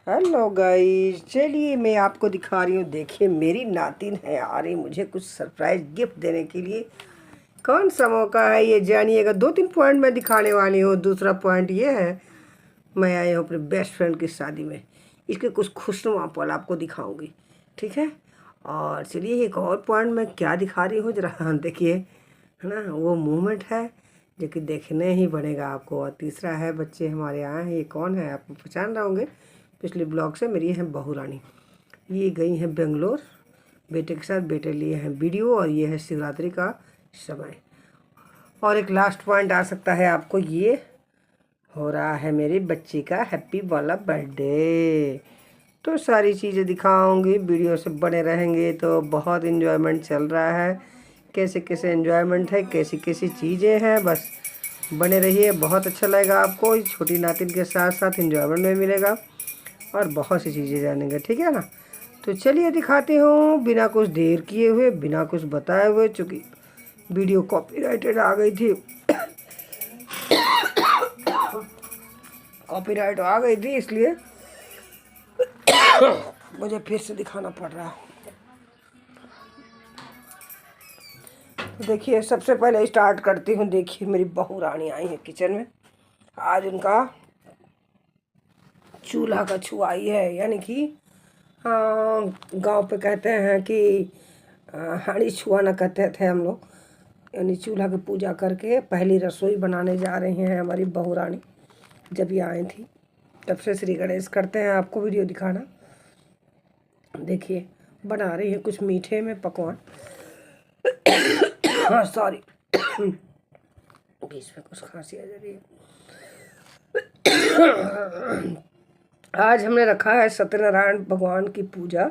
Hello guys, चलिए मैं आपको दिखा रही हूँ। देखिए मेरी नातिन है आ रही मुझे कुछ सरप्राइज गिफ्ट देने के लिए। कौन सा मौका है ये जानिएगा। 2-3 पॉइंट मैं दिखाने वाली हूँ। दूसरा पॉइंट ये है, मैं आई हूँ अपने बेस्ट फ्रेंड की शादी में। इसके कुछ खुशनुमा पल आपको दिखाऊंगी, ठीक है। और चलिए एक और पॉइंट मैं क्या दिखा रही हूँ जरा देखिए, है ना। वो मूवमेंट है जो कि देखने ही पड़ेगा आपको। और तीसरा है, बच्चे हमारे आए हैं। ये कौन है आप पहचान रहे होंगे पिछले ब्लॉग से। मेरी है बहू रानी। ये गई हैं बेंगलोर बेटे के साथ। बेटे लिए हैं वीडियो। और ये है शिवरात्रि का समय। और एक लास्ट पॉइंट आ सकता है आपको, ये हो रहा है मेरी बच्ची का हैप्पी वाला बर्थडे। तो सारी चीज़ें दिखाऊंगी, वीडियो से बने रहेंगे तो बहुत इन्जॉयमेंट चल रहा है। कैसे कैसे इन्जॉयमेंट है, कैसी कैसी चीज़ें हैं, बस बने रहिए। बहुत अच्छा लगेगा आपको। छोटी नातिन के साथ साथ इन्जॉयमेंट में मिलेगा और बहुत सी चीज़ें जानेंगे, ठीक है ना। तो चलिए दिखाती हूँ बिना कुछ देर किए हुए, बिना कुछ बताए हुए। चूँकि वीडियो कॉपीराइटेड आ गई थी कॉपीराइट आ गई थी, इसलिए मुझे फिर से दिखाना पड़ रहा है। तो देखिए सबसे पहले स्टार्ट करती हूँ। देखिए मेरी बहू रानी आई है किचन में। आज उनका चूल्हा का छुआई है, यानी कि गांव पे कहते हैं कि हांडी छुआना कहते थे हम लोग। यानी चूल्हा की पूजा करके पहली रसोई बनाने जा रही हैं हमारी बहू रानी। जब ये आई थी तब से श्री गणेश करते हैं आपको वीडियो दिखाना। देखिए बना रही है कुछ मीठे में पकवान। हाँ सॉरी, बीच में कुछ खांसी आ जा रही है। आज हमने रखा है सत्यनारायण भगवान की पूजा।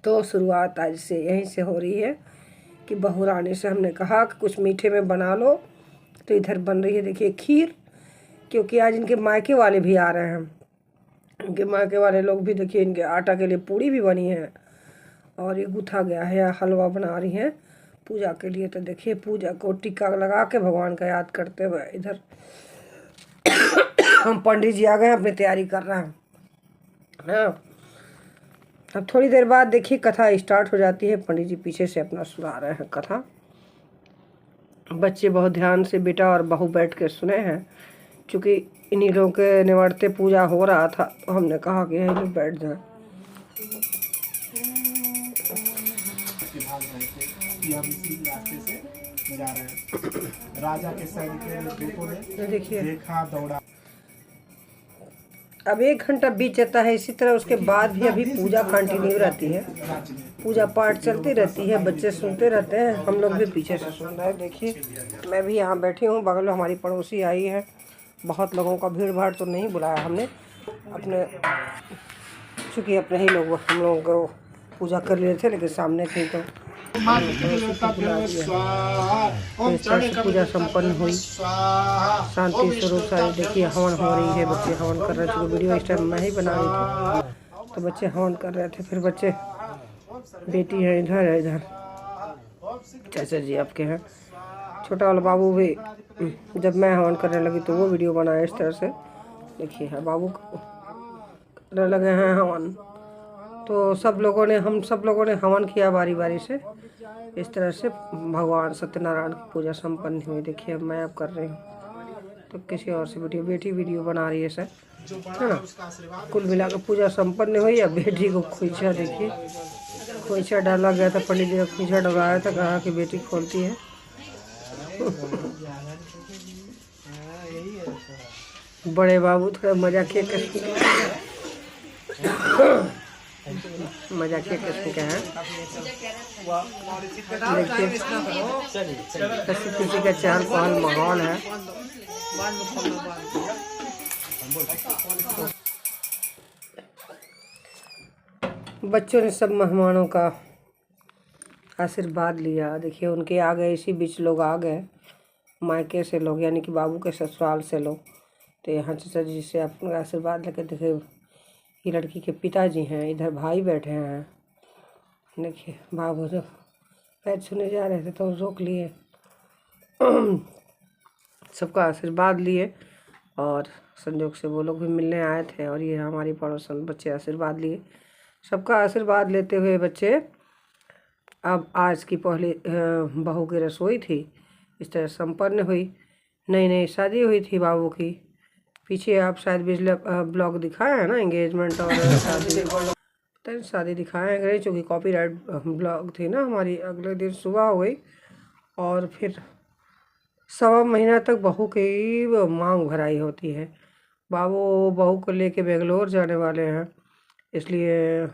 तो शुरुआत आज से यहीं से हो रही है कि बहू रानी से हमने कहा कि कुछ मीठे में बना लो। तो इधर बन रही है देखिए खीर, क्योंकि आज इनके मायके वाले भी आ रहे हैं। इनके मायके वाले लोग भी देखिए, इनके आटा के लिए पूड़ी भी बनी है और ये गूथा गया है। हलवा बना रही हैं पूजा के लिए। तो देखिए पूजा को टीका लगा के भगवान का याद करते हुए इधर हम पंडित जी आ गए हैं, अपनी तैयारी कर रहे हैं। हाँ, अब थोड़ी देर बाद देखिए कथा स्टार्ट हो जाती है। पंडित जी पीछे से अपना सुना रहे हैं कथा। बच्चे बहुत ध्यान से बेटा और बहू बैठ के सुने हैं। चूँकि इन्हीं लोगों के निवर्ते पूजा हो रहा था तो हमने कहा कि यहीं पे बैठ जाए। राजा के सैनिकों ने देखा, दौड़ा। अब 1 घंटा बीत जाता है इसी तरह। उसके बाद भी अभी पूजा कंटिन्यू रहती है, पूजा पाठ चलती रहती है। बच्चे सुनते रहते हैं, हम लोग भी पीछे से सुन रहे हैं। देखिए मैं भी यहाँ बैठी हूँ, बगल में हमारी पड़ोसी आई है। बहुत लोगों का भीड़ भाड़ तो नहीं बुलाया हमने, अपने चूँकि अपने ही लोग हम लोगों को पूजा कर लिए थे, लेकिन सामने थी तो पूजा संपन्न हुई शांति स्वरूप सारी। देखिए हवन हो रही है, बच्चे हवन कर रहे थे। वीडियो इस टाइम मैं ही बना रही थी तो बच्चे हवन कर रहे थे। फिर बच्चे, बेटी है इधर है, इधर चाचा जी आपके हैं। छोटा वाला बाबू भी जब मैं हवन करने लगी तो वो वीडियो बनाया इस तरह से। देखिए है बाबू करने लगे हैं हवन। तो हम सब लोगों ने हवन किया बारी बारी से। इस तरह से भगवान सत्यनारायण की पूजा संपन्न हुई। देखिए अब मैं कर रही हूँ तो किसी और से बेटी वीडियो बना रही है सर, है ना। कुल मिलाकर पूजा संपन्न हुई। अब बेटी को खोइछा, देखिए खोइछा डाला गया था। पंडित जी ने खोइछा डलवाया था, कहा कि बेटी खोलती है। बड़े बाबू थोड़ा मजाकिया किस्म के हैं। देखिए किसी का चहल पहल माहौल है। बच्चों ने सब मेहमानों का आशीर्वाद लिया। देखिए उनके आ गए, इसी बीच लोग आ गए मायके से लोग, यानी कि बाबू के ससुराल से लोग। तो यहाँ चाचा जी से अपना आशीर्वाद लेकर देखिए ये लड़की के पिताजी हैं, इधर भाई बैठे हैं। देखिए बाबू जो पैर छूने जा रहे थे तो रोक लिए, सबका आशीर्वाद लिए और संजोग से वो लोग भी मिलने आए थे और ये हमारी पड़ोसन बच्चे आशीर्वाद लिए। सबका आशीर्वाद लेते हुए बच्चे अब आज की पहली बहू की रसोई थी इस तरह संपन्न हुई। नई नई शादी हुई थी बाबू की। पीछे आप शायद बिजली ब्लॉग दिखाया है ना, एंगेजमेंट और शादी, पता नहीं शादी दिखाया है नहीं, चूँकि कॉपीराइट ब्लॉग थी ना हमारी। अगले दिन सुबह हो गई और फिर 1.25 महीना तक बहू की मांग भराई होती है। बाबू बहू को लेके बेंगलोर जाने वाले हैं, इसलिए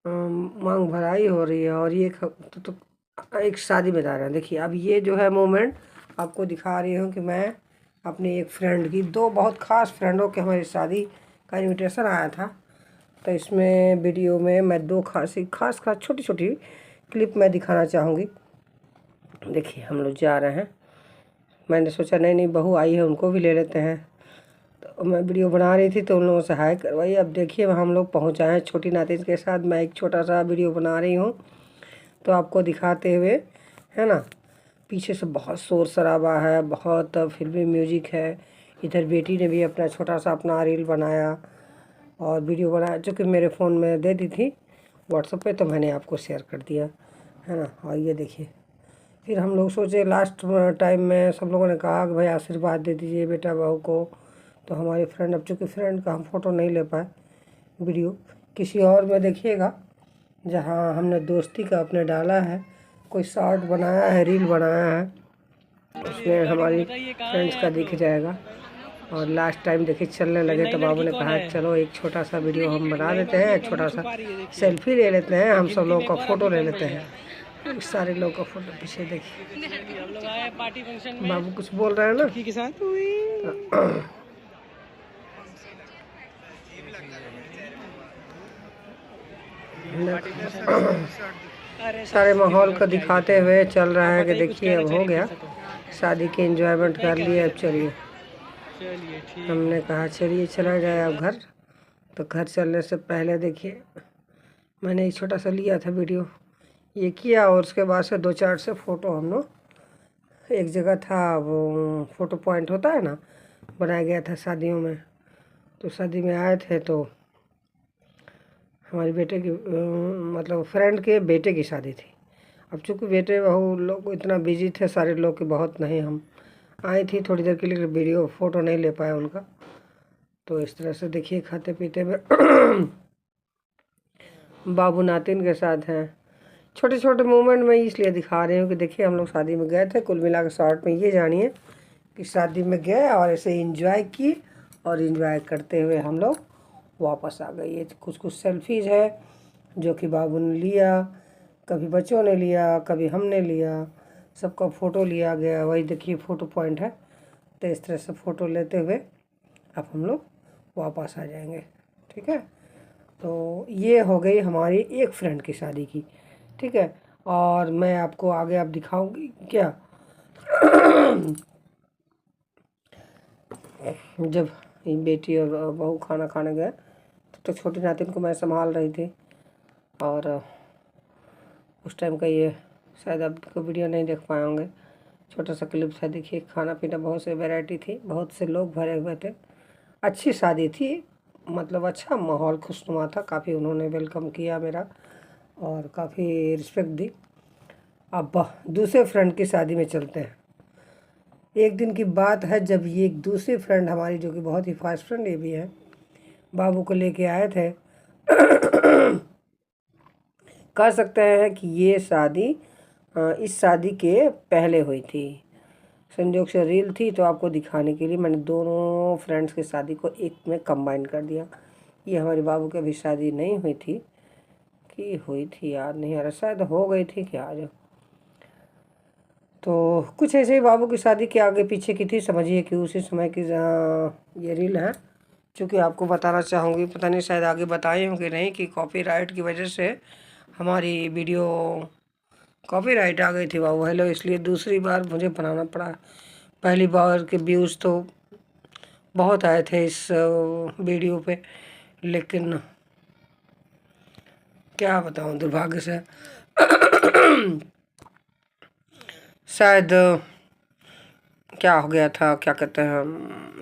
मांग भराई हो रही है। और ये एक शादी में जा रहे हैं। देखिए अब ये जो है मोमेंट आपको दिखा रही हूँ कि मैं अपनी एक फ्रेंड की, 2 बहुत ख़ास फ्रेंडों के हमारी शादी का इनविटेशन आया था, तो इसमें वीडियो में मैं 2 खास छोटी छोटी क्लिप मैं दिखाना चाहूँगी। देखिए हम लोग जा रहे हैं। मैंने सोचा नहीं बहू आई है उनको भी ले लेते हैं, तो मैं वीडियो बना रही थी तो उन लोगों से हाय करवाई। अब देखिए हम लोग पहुँच आए हैं छोटी नातिन के साथ। मैं एक छोटा सा वीडियो बना रही हूँ तो आपको दिखाते हुए, है ना। पीछे से बहुत शोर शराबा है, बहुत फिल्मी म्यूजिक है। इधर बेटी ने भी अपना छोटा सा अपना रील बनाया और वीडियो बनाया, जो कि मेरे फ़ोन में दे दी थी व्हाट्सएप पे, तो मैंने आपको शेयर कर दिया, है ना। और ये देखिए फिर हम लोग सोचे लास्ट टाइम में सब लोगों ने कहा कि भाई आशीर्वाद दे दीजिए बेटा बहू को। तो हमारी फ्रेंड, अब चूँकि फ्रेंड का हम फ़ोटो नहीं ले पाए, वीडियो किसी और में देखिएगा जहाँ हमने दोस्ती का अपने डाला है, कोई शॉर्ट बनाया है, रील बनाया है, उसमें हमारी फ्रेंड्स का दिख जाएगा। और लास्ट टाइम देखिए चलने लगे तो बाबू ने कहा चलो एक छोटा सा वीडियो हम बना देते हैं, छोटा सा सेल्फी ले लेते हैं, हम सब लोगों का फ़ोटो ले लेते हैं। सारे लोग का फोटो पीछे देखिए। हम लोग आए पार्टी फंक्शन में, बाबू कुछ बोल रहे हैं ना के साथ। सारे माहौल को दिखाते हुए चल रहा है कि देखिए अब हो गया शादी के एंजॉयमेंट कर लिए, अब चलिए। हमने कहा चलिए चला जाए अब घर। तो घर चलने से पहले देखिए मैंने एक छोटा सा लिया था वीडियो, ये किया और उसके बाद से 2-4 से फ़ोटो हम लोग, एक जगह था वो फ़ोटो पॉइंट होता है ना, बनाया गया था शादियों में। तो शादी में आए थे तो हमारे बेटे की मतलब फ्रेंड के बेटे की शादी थी। अब चूँकि बेटे बहू लोग इतना बिजी थे सारे लोग कि बहुत नहीं, हम आई थी थोड़ी देर के लिए, वीडियो फ़ोटो नहीं ले पाए उनका। तो इस तरह से देखिए खाते पीते में बाबू नातिन के साथ हैं। छोटे छोटे मोमेंट में इसलिए दिखा रही हूँ कि देखिए हम लोग शादी में गए थे। कुल मिला के शॉर्ट में ये जानिए कि शादी में गए और ऐसे एंजॉय किए और एंजॉय करते हुए हम लोग वापस आ गए। ये कुछ सेल्फीज़ है जो कि बाबू ने लिया, कभी बच्चों ने लिया, कभी हमने लिया, सबका फ़ोटो लिया गया। वही देखिए फ़ोटो पॉइंट है। तो इस तरह से फ़ोटो लेते हुए अब हम लोग वापस आ जाएंगे, ठीक है। तो ये हो गई हमारी एक फ्रेंड की शादी की, ठीक है। और मैं आपको आगे अब दिखाऊंगी क्या जब बेटी और बहू खाना खाने गए तो छोटी नातिन को मैं संभाल रही थी। और उस टाइम का ये शायद आप को वीडियो नहीं देख पाए होंगे, छोटा सा क्लिप था। देखिए खाना पीना बहुत से वैरायटी थी, बहुत से लोग भरे हुए थे, अच्छी शादी थी, मतलब अच्छा माहौल खुशनुमा था। काफ़ी उन्होंने वेलकम किया मेरा और काफ़ी रिस्पेक्ट दी। अब दूसरे फ्रेंड की शादी में चलते हैं। एक दिन की बात है जब ये एक दूसरी फ्रेंड हमारी, जो कि बहुत ही फास्ट फ्रेंड ये भी है, बाबू को लेके आए थे। कह सकते हैं कि ये शादी इस शादी के पहले हुई थी। संयोग से रील थी तो आपको दिखाने के लिए मैंने दोनों फ्रेंड्स की शादी को एक में कंबाइन कर दिया। ये हमारे बाबू की अभी शादी नहीं हुई थी कि हुई थी, याद नहीं आ रहा, शायद हो गई थी क्या आज। तो कुछ ऐसे ही बाबू की शादी के आगे पीछे की थी, समझिए कि उसी समय की ये रील है। चूँकि आपको बताना चाहूँगी, पता नहीं शायद आगे बताई हूँ कि नहीं, कि कॉपीराइट की वजह से हमारी वीडियो कॉपीराइट आ गई थी बाबू हेलो, इसलिए दूसरी बार मुझे बनाना पड़ा। पहली बार के व्यूज़ तो बहुत आए थे इस वीडियो पे, लेकिन क्या बताऊँ दुर्भाग्य से शायद क्या हो गया था, क्या कहते हैं,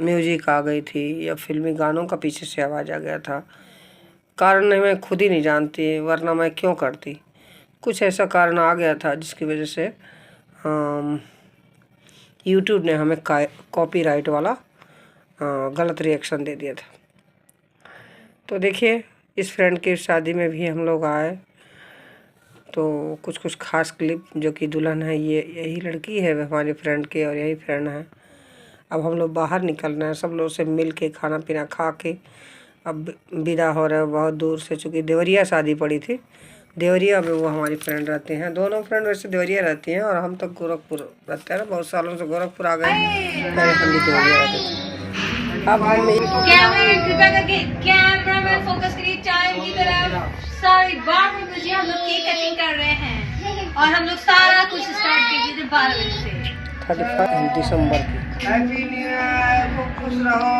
म्यूजिक आ गई थी या फिल्मी गानों का पीछे से आवाज़ आ गया था। कारण नहीं मैं खुद ही नहीं जानती, वरना मैं क्यों करती। कुछ ऐसा कारण आ गया था जिसकी वजह से यूट्यूब ने हमें कॉपीराइट वाला गलत रिएक्शन दे दिया था। तो देखिए, इस फ्रेंड की शादी में भी हम लोग आए, तो कुछ कुछ खास क्लिप, जो कि दुल्हन है ये यही लड़की है हमारी फ्रेंड की और यही फ्रेंड है। अब हम लोग बाहर निकलना है, सब लोग से मिल के खाना पीना खा के अब विदा हो रहे हैं बहुत दूर से, चूँकि देवरिया शादी पड़ी थी। देवरिया में वो हमारी फ्रेंड रहती हैं, दोनों फ्रेंड वैसे देवरिया रहती हैं और हम तो गोरखपुर रहते हैं ना, बहुत सालों से गोरखपुर आ गए, पहले हम भी देवरिया रहते थे। अब हम कृपया करके कैमरा में फोकस करिए चाय की तरफ। साढ़े 12 बजे हम लोग केक कटिंग कर रहे हैं और हम लोग सारा कुछ स्टार्ट कीजिए थे 12 बजे से। 31 दिसंबर की। हैप्पी न्यू ईयर, खूब खुश रहो,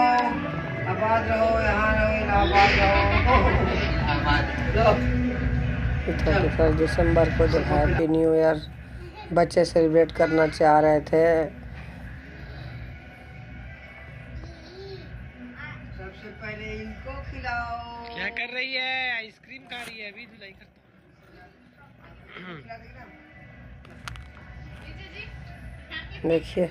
आबाद रहो, यहाँ रहो, इलाहाबाद रहो। 31 दिसंबर को जब हैप्पी न्यू ईयर बच्चे सेलिब्रेट करना चाह रहे थे, सबसे पहले इनको खिलाओ। क्या कर रही है? आइसक्रीम खा रही है, अभी धुलाई करता। देखिए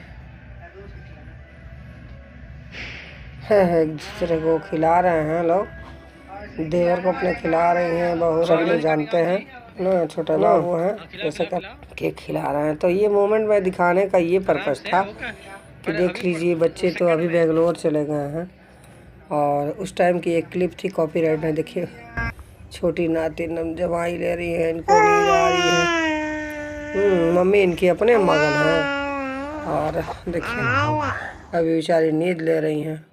एक दूसरे को खिला रहे हैं लोग, देवर को अपने खिला रही हैं, बहू सब लोग जानते हैं ना, छोटा बाबू है जैसे का केक खिला रहे हैं। तो ये मोमेंट में दिखाने का ये पर्पस था कि देख लीजिए, बच्चे तो अभी बेंगलोर चले गए हैं और उस टाइम की एक क्लिप थी, कॉपीराइट में। देखिए छोटी नातिन जवाई ले रही है, इनको नींद आ रही है, मम्मी इनकी अपने मगन है और देखिए अभी बेचारी नींद ले रही हैं।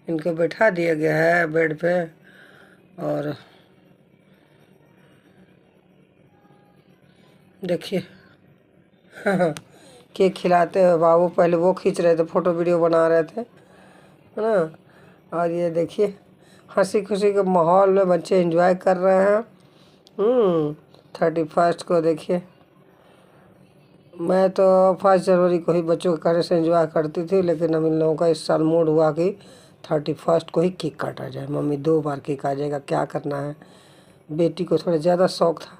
इनको बैठा दिया गया है बेड पे और देखिए केक खिलाते हुए बाबू, पहले वो खींच रहे थे, फोटो वीडियो बना रहे थे, है ना। और ये देखिए हंसी खुशी के माहौल में बच्चे एंजॉय कर रहे हैं। 31 को देखिए, मैं तो 1 जनवरी को ही बच्चों के कहने से एंजॉय करती थी, लेकिन अब इन लोगों का इस साल मूड हुआ कि 31 को ही केक काटा जाए। मम्मी 2 बार केक आ जाएगा, क्या करना है। बेटी को थोड़ा ज़्यादा शौक था,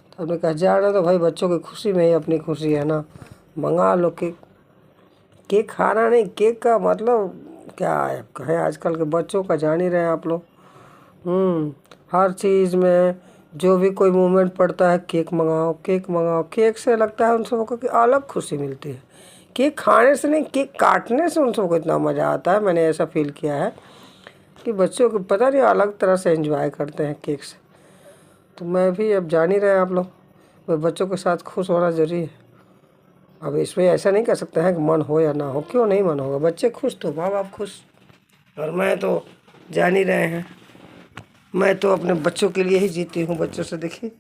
तो हमने कहा जाना तो भाई बच्चों की खुशी में ही अपनी खुशी है ना, मंगा लो केक। केक खाना नहीं, केक का मतलब क्या है कहें, आजकल के बच्चों का जान ही रहे हैं आप लोग। हर चीज़ में जो भी कोई मूवमेंट पड़ता है, केक मंगाओ, केक मंगाओ। केक से लगता है उन सबों को कि अलग खुशी मिलती है। केक खाने से नहीं, केक काटने से उन सबको इतना मज़ा आता है। मैंने ऐसा फील किया है कि बच्चों को पता नहीं अलग तरह से एंजॉय करते हैं केक से। तो मैं भी, अब जान ही रहे हैं आप लोग, वह बच्चों के साथ खुश होना ज़रूरी है। अब इसमें ऐसा नहीं कर सकते हैं कि मन हो या ना हो, क्यों नहीं मन होगा। बच्चे खुश तो माँ बाप खुश, और मैं तो जान ही रहे हैं, मैं तो अपने बच्चों के लिए ही जीती हूँ। बच्चों से देखिए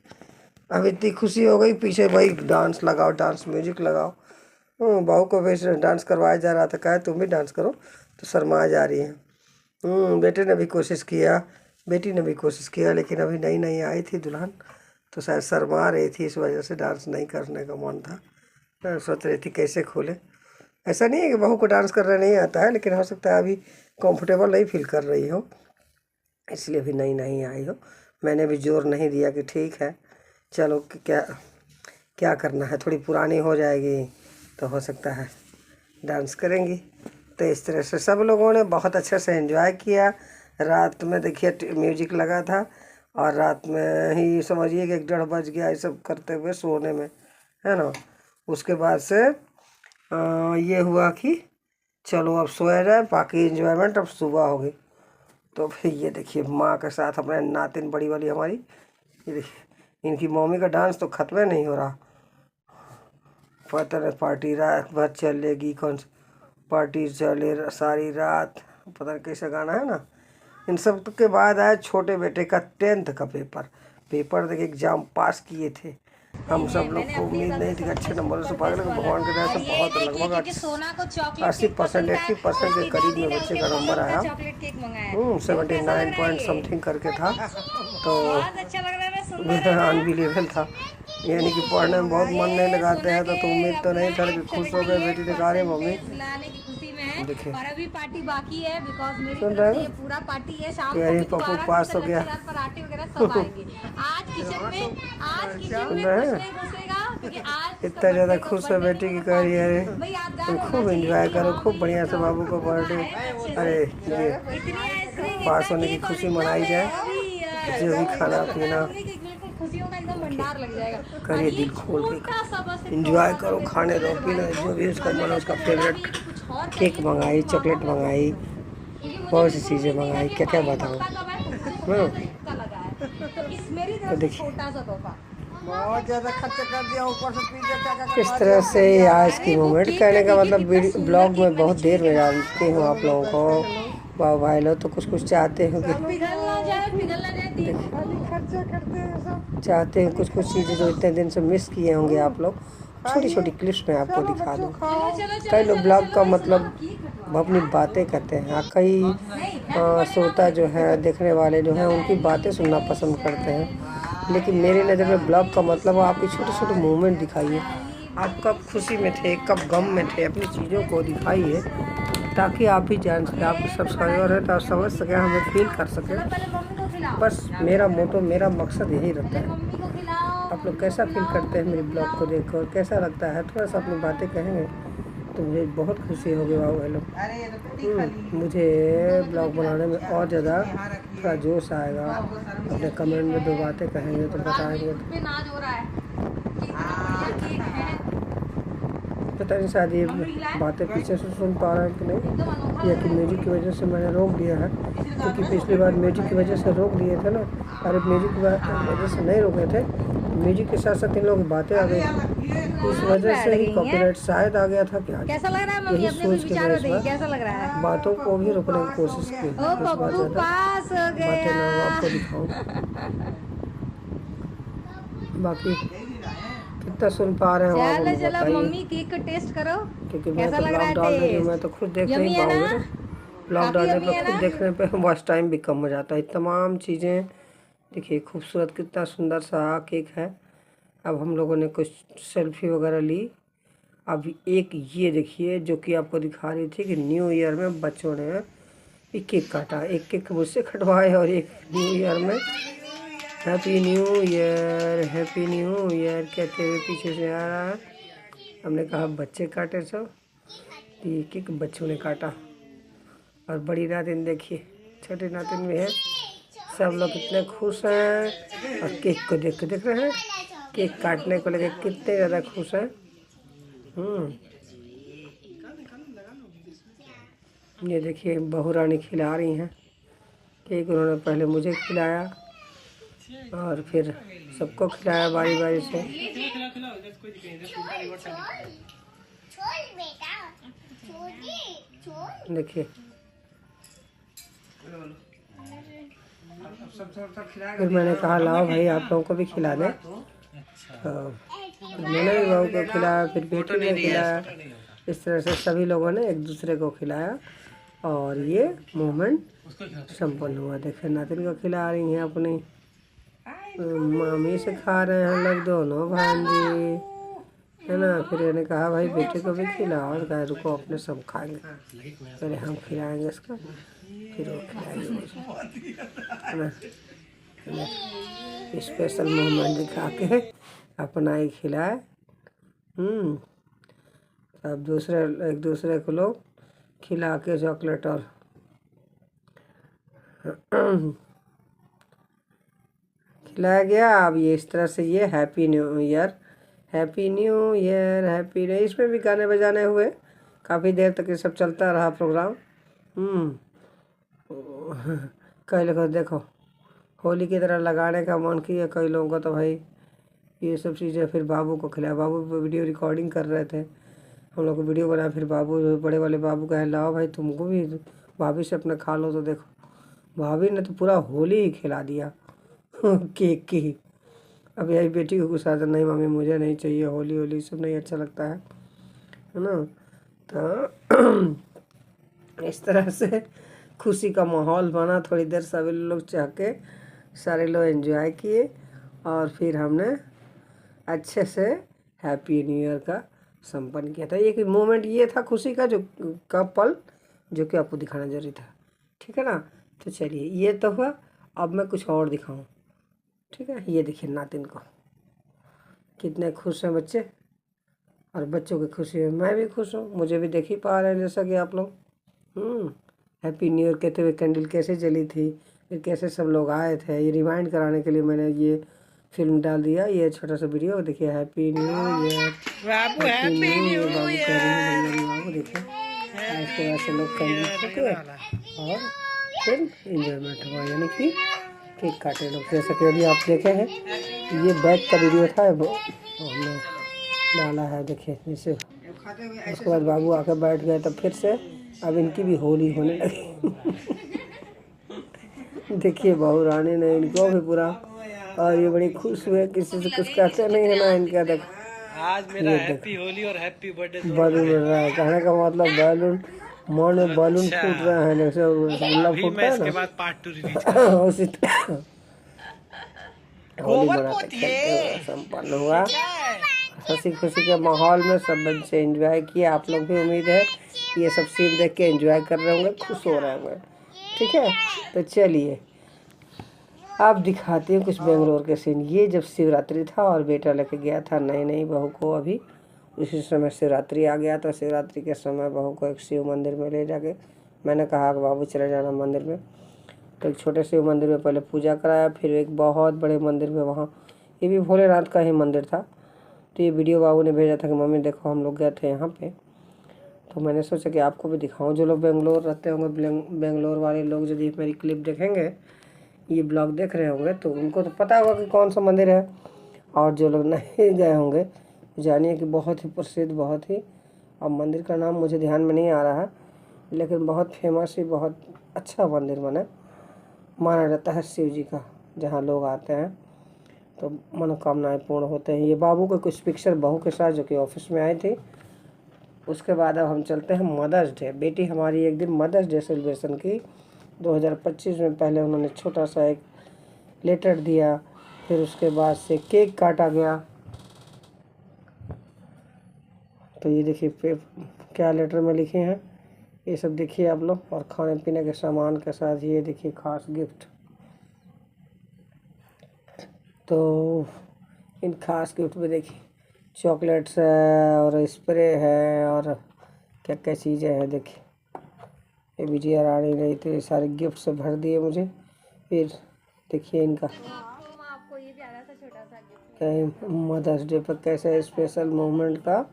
अब इतनी खुशी हो गई, पीछे भाई डांस लगाओ, डांस म्यूजिक लगाओ। बहू को वैसे डांस करवाया जा रहा था, कहा तुम भी डांस करो, तो शर्मा जा रही हैं। बेटे ने भी कोशिश किया, बेटी ने भी कोशिश किया, लेकिन अभी नई नई आई थी दुल्हन, तो शायद शर्मा रही थी, इस वजह से डांस नहीं करने का मन था। सोच रही थी कैसे खोले। ऐसा नहीं है कि बहू को डांस करना नहीं आता है, लेकिन हो सकता है अभी कंफर्टेबल नहीं फील कर रही हो, इसलिए भी नई नहीं आई हो। मैंने भी जोर नहीं दिया कि ठीक है चलो, क्या करना है, थोड़ी पुरानी हो जाएगी तो हो सकता है डांस करेंगी। तो इस तरह से सब लोगों ने बहुत अच्छे से एंजॉय किया। रात में देखिए म्यूजिक लगा था और रात में ही समझिए कि 1-1:30 बज गया ये सब करते हुए सोने में, है ना। उसके बाद से ये हुआ कि चलो अब सोया जाए, बाकी एंजॉयमेंट अब सुबह हो गई। तो फिर ये देखिए माँ के साथ अपने नातिन बड़ी वाली हमारी, ये देखिए इनकी मम्मी का डांस तो ख़त्म नहीं हो रहा। पता नहीं पार्टी रात भर चलेगी, कौन सी पार्टी चले सारी रात, पता नहीं कैसा गाना है ना। इन सब के बाद आया छोटे बेटे का 10th का पेपर देखिए, एग्ज़ाम पास किए थे। हम सब लोग को उम्मीद नहीं थी कि अच्छे नंबरों से पास, लेकिन भगवान के दया से बहुत लगभग 80% के करीब में बच्चे का नंबर आया। 79 पॉइंट समथिंग करके था, तो अनबिलीवेबल था। यानी कि पढ़ने में बहुत मन नहीं लगाते हैं, तो उम्मीद तो नहीं था, लेकिन खुश हो गए बेटी दिखा रही मम्मी। खिलाने की खुशी में है। देखिए। और अभी पार्टी बाकी है, बिकॉज मेरी सुन तरफ रहे से हो? ये पूरा पार्टी है। शाम यानी को पप्पू पास हो गया। पराठे वगैरह सब आएंगे आज किचन में। आज किचन सुन में रहे कुछ हैं? नहीं घुसेगा, क्योंकि आज इतना ज़्यादा खुश है बेटी की कह रही है, भाई यादगार तुम होना खूब चाहिए एंजॉय कि करो, हाँ खूब भाई बढ़िया से बाबू को बर्थडे, अरे ये इतनी आइसक्रीम, पास होने की खुशी मनाई जाए, जो भी खाना पीना खुशियों का एकदम भंडार लग जाएगा। करिए, दिल खोल के एंजॉय करो, खाने दो पीने, जो भी उसका मन उसका फेवरेट केक मंगाई, चॉकलेट मंगाई, बहुत सी चीज़ें मंगाई, क्या क्या बताऊँ। तो देखिए बहुत ज्यादा खर्चा कर दिया, ऊपर से पिज्जा इस तरह से आज की मोमेंट कहने का मतलब ब्लॉग में बहुत देर में जानती हूँ आप लोगों को। वाह भाई लोग तो कुछ कुछ चाहते हैं कि खर्चा करते हैं सब। चाहते हैं कुछ कुछ चीज़ें जो इतने दिन से मिस किए होंगे आप लोग, छोटी छोटी क्लिप्स में आपको दिखा दूँ। कई लोग ब्लॉग का मतलब अपनी बातें करते हैं, कई श्रोता जो है देखने वाले जो हैं उनकी बातें सुनना पसंद करते हैं, लेकिन मेरी नज़र में ब्लॉग का मतलब आपकी छोटे छोटे मूवमेंट दिखाइए। आप कब खुशी में थे, कब गम में थे, अपनी चीज़ों को दिखाइए, ताकि आप भी जान सकें, आपके सब्सक्राइबर है तो आप समझ सकें, हमें फील कर सकें। बस मेरा मोटो, मेरा मकसद यही रहता है। आप लोग कैसा फील करते हैं मेरे ब्लॉग को देखकर, कैसा लगता है, थोड़ा सा अपनी बातें कहेंगे तो मुझे बहुत खुशी होगी। वाह भाई लोग, मुझे ब्लॉग बनाने में और ज़्यादा थोड़ा जोश आएगा। अपने कमेंट में दो बातें कहेंगे तो बताएंगे, पता नहीं शायद ये बातें पीछे से सुन पा रहे हैं कि नहीं, या कि म्यूजिक की वजह से मैंने रोक दिया है, क्योंकि पिछली बार म्यूजिक की वजह से रोक दिए थे ना। अरे म्यूजिक की वजह से नहीं रोके थे, म्यूजिक के साथ साथ इन लोगों की बातें आ गई, इस वजह से ही कॉपीराइट शायद आ गया था। क्या कैसा लग रहा है मम्मी, अपने कुछ विचार बताइए, कैसा लग रहा है? बातों को भी रोकने की कोशिश की, ओ पप्पू पास हो बातें ना गया। आपको दिखाऊं। बाकी कितना सुन पा रहे हैं चलो आप चलो बताइए, मम्मी केक को टेस्ट करो, क्योंकि मैं कैसा तो लग रहा ब्लॉग है डाल रही हूँ, टेस्ट? मैं तो खुद देख यम्मी नहीं है ना? पाऊँगी। ब्लॉग काफी डालने यम्मी पर है खुद ना? देखने पे वॉच टाइम भी कम हो जाता है। तमाम चीज़ें देखिए, खूबसूरत कितना सुंदर सा केक है। अब हम लोगों ने कुछ सेल्फी वगैरह ली। अब एक ये देखिए जो कि आपको दिखा रही थी कि न्यू ईयर में बच्चों ने एक केक काटा, एक केक मुझसे कटवाए और एक न्यू ईयर में happy new year, happy new year कहते हुए पीछे से आ रहा है। हमने कहा बच्चे काटे सब, तो ये केक बच्चों ने काटा। और बड़ी नातिन देखिए, छोटे नातिन भी है, सब लोग कितने खुश हैं और केक को देख के देख रहे हैं, केक काटने को लेकर कितने ज़्यादा खुश हैं। ये देखिए बहू रानी खिला रही हैं केक, उन्होंने पहले मुझे खिलाया और फिर सबको खिलाया बारी बारी से। देखिए फिर मैंने कहा लाओ भाई आप लोगों को भी खिला दें। मैंने भी बहू को खिलाया, फिर बेटी ने खिलाया, इस तरह से सभी लोगों ने एक दूसरे को खिलाया और ये मोमेंट संपन्न हुआ। देखिए नातिन को खिला रही हैं अपनी, मामी से खा रहे हैं लोग दोनों भांजी, है ना। फिर मैंने कहा भाई बेटे को भी खिलाओ, और कहा रुको अपने सब खाएंगे, पहले हम खिलाएंगे इसको फिर वो खिलाएंगे मुझे, है ना। स्पेशल मोमेंट दिखा के अपना ही खिलाए। अब एक दूसरे को लोग खिला के चॉकलेट और खिलाया गया। अब ये इस तरह से ये happy new year, happy new year, happy new, इसमें भी गाने बजाने हुए, काफ़ी देर तक ये सब चलता रहा प्रोग्राम। कई लोगों देखो होली की तरह लगाने का मन किया, कई लोगों को तो भाई ये सब चीज़ें। फिर बाबू को खिलाया, बाबू वीडियो रिकॉर्डिंग कर रहे थे, हम लोग को वीडियो बनाया, फिर बाबू बड़े वाले बाबू कहे लाओ भाई तुमको भी भाभी से अपना खा लो। तो देखो भाभी ने तो पूरा होली ही खिला दिया केक की। अब यही बेटी को गुस्सा था, नहीं मम्मी मुझे नहीं चाहिए, होली होली सब नहीं अच्छा लगता है ना। तो इस तरह से खुशी का माहौल बना, थोड़ी देर सभी लोग चाह के सारे लोग एंजॉय किए और फिर हमने अच्छे से हैप्पी न्यू ईयर का संपन्न किया था। एक मोमेंट ये था खुशी का पल जो कि आपको दिखाना जरूरी था, ठीक है ना। तो चलिए ये तो हुआ, अब मैं कुछ और दिखाऊं, ठीक है। ये देखिए नातिन को, कितने खुश हैं बच्चे, और बच्चों की खुशी में मैं भी खुश हूँ। मुझे भी देख ही पा रहे हैं जैसा कि आप लोग। हैप्पी न्यू ईयर कहते हुए कैंडल कैसे जली थी, फिर कैसे सब लोग आए थे, ये रिमाइंड कराने के लिए मैंने ये फिल्म डाल दिया, ये छोटा सा वीडियो। देखिए हैप्पी न्यू ईयर, बाबू happy happy new year new बाबू कह रहे हैं, ईयर। बड़ी बाबू देखिए। इसके बाद से लोग कैंडल फूके और फिर इंजॉयमेंट हुआ, यानी कि केक काटे लोग। जैसा कि अभी आप देखे हैं, ये बैक का वीडियो था, वो हमने डाला है, देखिए जैसे। उसके बाद बाबू आकर बैठ गए, तब फिर से अब इनकी भी होली होने लगी। देखिए बहू रानी ने इनको भी पूरा, और ये बड़ी खुश हुए, किसी से कुछ कहते नहीं है ना इनका। देख आज मेरा हैप्पी होली और हैप्पी बर्थडे बैलून उड़ रहा है, कहने का मतलब बैलून मन में बैलून फूट रहा है, जैसे रसगुल्ला फूटता है इसके ना, बाद पार्ट 2 रिलीज उसी तरह होली मनाते खेलते हुए संपन्न हुआ। हंसी खुशी के माहौल में सब बच्चे एंजॉय किए। आप लोग भी उम्मीद है ये सब सीन देख के एंजॉय कर रहे होंगे, खुश हो रहे होंगे, ठीक है। तो चलिए आप दिखाते हैं कुछ बेंगलोर के सीन। ये जब शिवरात्रि था और बेटा लेके गया था नई नई बहू को, अभी उसी समय शिवरात्रि आ गया। तो शिवरात्रि के समय बहू को एक शिव मंदिर में ले जाके मैंने कहा कि बाबू चले जाना मंदिर में। तो एक छोटे शिव मंदिर में पहले पूजा कराया, फिर एक बहुत बड़े मंदिर में, वहाँ ये भी भोलेनाथ का ही मंदिर था। तो ये वीडियो बाबू ने भेजा था कि मम्मी देखो हम लोग गए थे यहाँ पे। तो मैंने सोचा कि आपको भी दिखाऊं। जो लोग बेंगलोर रहते होंगे, बेंगलोर वाले लोग यदि मेरी क्लिप देखेंगे, ये ब्लॉग देख रहे होंगे, तो उनको तो पता होगा कि कौन सा मंदिर है। और जो लोग नहीं गए होंगे, जानिए कि बहुत ही प्रसिद्ध, बहुत ही, अब मंदिर का नाम मुझे ध्यान में नहीं आ रहा है, लेकिन बहुत फेमस ही, बहुत अच्छा मंदिर माना जाता है शिव जी का। जहाँ लोग आते हैं तो मनोकामनाएं पूर्ण होते हैं। ये बाबू के कुछ पिक्चर बहू के साथ जो कि ऑफिस में आई थी। उसके बाद अब हम चलते हैं मदर्स डे। बेटी हमारी एक दिन मदर्स डे सेलिब्रेशन की 2025 में। पहले उन्होंने छोटा सा एक लेटर दिया, फिर उसके बाद से केक काटा गया। तो ये देखिए क्या लेटर में लिखे हैं, ये सब देखिए आप लोग। और खाने पीने के सामान के साथ ये देखिए खास गिफ्ट। तो इन खास गिफ्ट में देखिए चॉकलेट्स है और स्प्रे है और क्या क्या चीज़ें हैं। देखिए ये बिटिया रानी रही तो ये सारे गिफ्ट से भर दिए मुझे। फिर देखिए इनका मदर्स डे पर कैसे स्पेशल मोमेंट का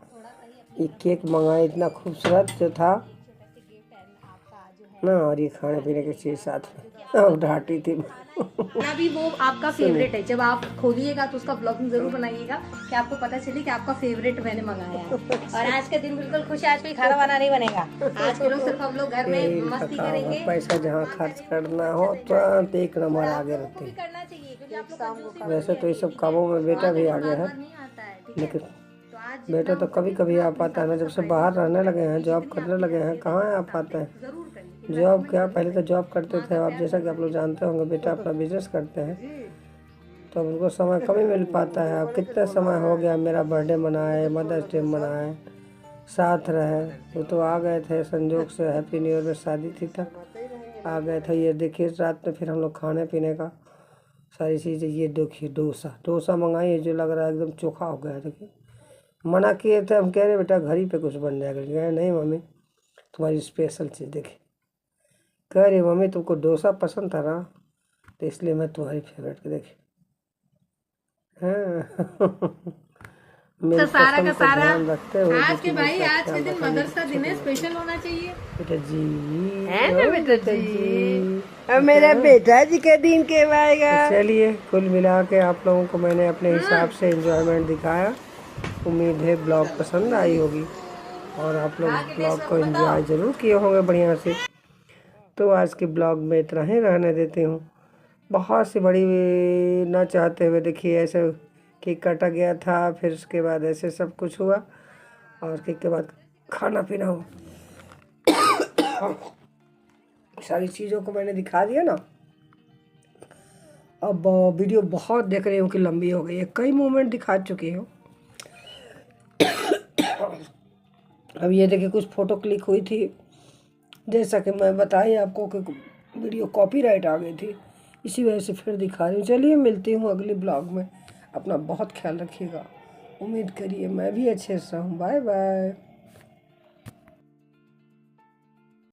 ये केक मंगाया, इतना खूबसूरत जो था ना। और ये खाने पीने की चीज़ साथ में ढाटी थी। भी वो आपका फेवरेट है, जब आप खोलिएगा तो उसका ब्लॉगिंग जरूर बनाइएगा कि आपको पता चले कि आपका फेवरेट मैंने मंगाया है। और आज का दिन बिल्कुल खुश है, आज कोई खाना वाना नहीं बनेगा। आज के लोग सिर्फ हम लोग घर में मस्ती करेंगे। पैसा जहाँ खर्च करना हो तुरंत एक नंबर आगे रहते हैं। करना चाहिए क्योंकि आप लोग वैसे तो ये सब कामों में बेटा भी आगे है, लेकिन बेटा तो कभी कभी आ पाता है ना। जब से बाहर रहने लगे हैं, जॉब करने लगे हैं, कहाँ आ पाते हैं। जॉब क्या, पहले तो जॉब करते थे आप, जैसा कि आप लोग जानते होंगे। बेटा अपना बिजनेस करते हैं तो उनको समय कम ही मिल पाता है। अब कितना समय हो गया मेरा बर्थडे मनाए, मदर्स डे मनाए, साथ रहे। वो तो आ गए थे संजोग से, हैप्पी न्यू ईयर में शादी थी तब आ गए थे। ये देखिए रात में फिर हम लोग खाने पीने का सारी चीज़ें। ये देखिए डोसा मंगाई, जो लग रहा है एकदम चोखा हो गया। देखिए मना किए थे, हम कह रहे बेटा घर ही पे कुछ बन जाएगा। कह नहीं मम्मी तुम्हारी स्पेशल चीज़। देखिए कह रही मम्मी तुमको डोसा पसंद था ना, तो इसलिए मैं तुम्हारी फेवरेट। देखिए तो सारा का सारा रखते हुए आज के भाई, आज के दिन मदर्स का दिन है, स्पेशल होना चाहिए। बेटा जी है ना बेटा जी, अब मेरा बेटा जी का दिन कब आएगा। चलिए कुल मिला के आप लोगों को मैंने अपने हिसाब से एंजॉयमेंट दिखाया। उम्मीद है ब्लॉग पसंद आई होगी और आप लोग ब्लॉग को एंजॉय ज़रूर किए होंगे बढ़िया से। तो आज के ब्लॉग में इतना ही रहने देती हूँ। बहुत सी बड़ी ना चाहते हुए देखिए ऐसे केक काटा गया था, फिर उसके बाद ऐसे सब कुछ हुआ और केक के बाद खाना पीना हुआ। सारी चीज़ों को मैंने दिखा दिया ना। अब वीडियो बहुत देख रही हूँ कि लंबी हो गई है, कई मोमेंट दिखा चुकी हूँ। अब ये देखिए कुछ फ़ोटो क्लिक हुई थी, जैसा कि मैं बताई आपको कि वीडियो कॉपीराइट आ गई थी, इसी वजह से फिर दिखा रही हूँ। चलिए मिलती हूँ अगले ब्लॉग में, अपना बहुत ख्याल रखिएगा। उम्मीद करिए मैं भी अच्छे से हूँ। Bye bye.